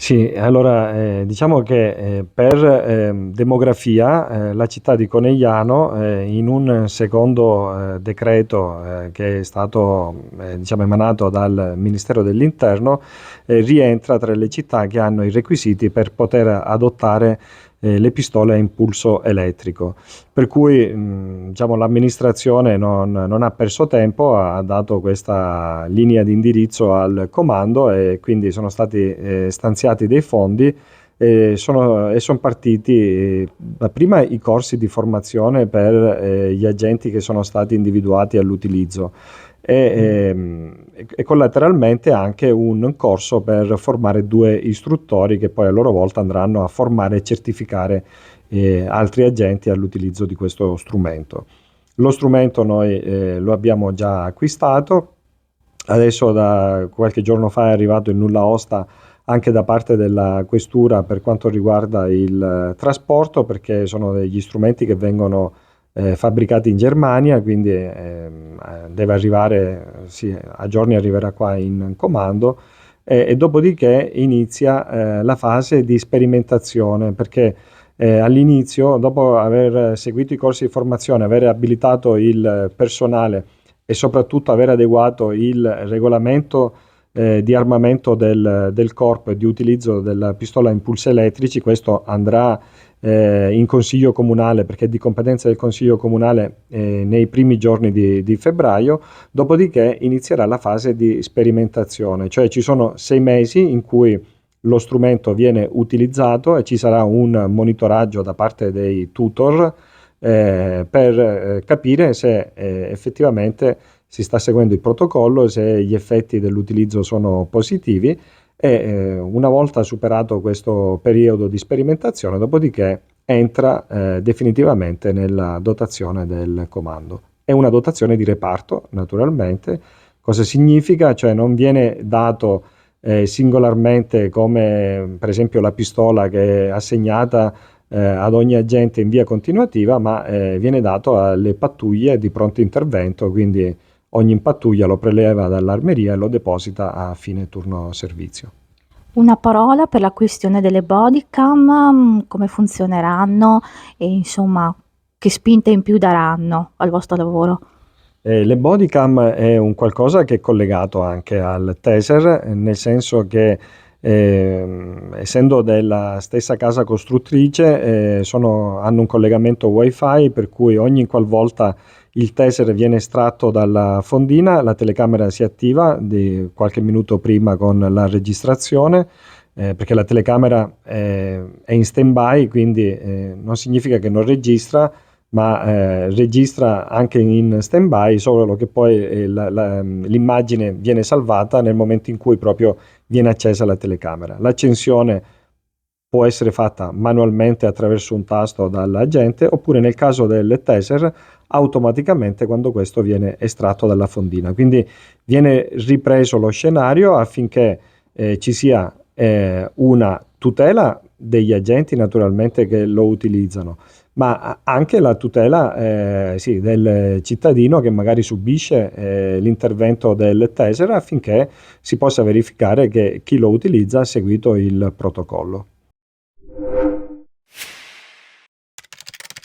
Sì, allora diciamo che per demografia la città di Conegliano in un secondo decreto che è stato diciamo, emanato dal Ministero dell'Interno rientra tra le città che hanno i requisiti per poter adottare le pistole a impulso elettrico. Per cui diciamo, l'amministrazione non ha perso tempo, ha dato questa linea di indirizzo al comando e quindi sono stati stanziati dei fondi e sono partiti prima i corsi di formazione per gli agenti che sono stati individuati all'utilizzo e collateralmente anche un corso per formare due istruttori che poi a loro volta andranno a formare e certificare altri agenti all'utilizzo di questo strumento. Lo strumento noi lo abbiamo già acquistato, adesso da qualche giorno fa è arrivato il nulla osta anche da parte della questura per quanto riguarda il trasporto, perché sono degli strumenti che vengono fabbricati in Germania, quindi deve arrivare, sì, a giorni arriverà qua in comando e dopodiché inizia la fase di sperimentazione, perché all'inizio, dopo aver seguito i corsi di formazione, aver abilitato il personale e soprattutto aver adeguato il regolamento di armamento del corpo e di utilizzo della pistola a impulsi elettrici, questo andrà in consiglio comunale perché è di competenza del consiglio comunale nei primi giorni di febbraio, dopodiché inizierà la fase di sperimentazione, cioè ci sono 6 mesi in cui lo strumento viene utilizzato e ci sarà un monitoraggio da parte dei tutor per capire se effettivamente si sta seguendo il protocollo, se gli effetti dell'utilizzo sono positivi e una volta superato questo periodo di sperimentazione, dopodiché entra definitivamente nella dotazione del comando. È una dotazione di reparto, naturalmente. Cosa significa? Cioè non viene dato singolarmente come per esempio la pistola che è assegnata ad ogni agente in via continuativa, ma viene dato alle pattuglie di pronto intervento, quindi ogni pattuglia lo preleva dall'armeria e lo deposita a fine turno servizio. Una parola per la questione delle bodycam, come funzioneranno e insomma che spinte in più daranno al vostro lavoro. Le bodycam è un qualcosa che è collegato anche al taser, nel senso che essendo della stessa casa costruttrice hanno un collegamento wifi per cui ogni qualvolta il taser viene estratto dalla fondina la telecamera si attiva di qualche minuto prima con la registrazione perché la telecamera è in stand-by, quindi non significa che non registra, ma registra anche in stand-by, solo che poi l'immagine viene salvata nel momento in cui proprio viene accesa la telecamera. L'accensione può essere fatta manualmente attraverso un tasto dall'agente oppure nel caso del taser automaticamente quando questo viene estratto dalla fondina. Quindi viene ripreso lo scenario affinché ci sia una tutela degli agenti naturalmente che lo utilizzano, ma anche la tutela sì, del cittadino che magari subisce l'intervento del taser affinché si possa verificare che chi lo utilizza ha seguito il protocollo.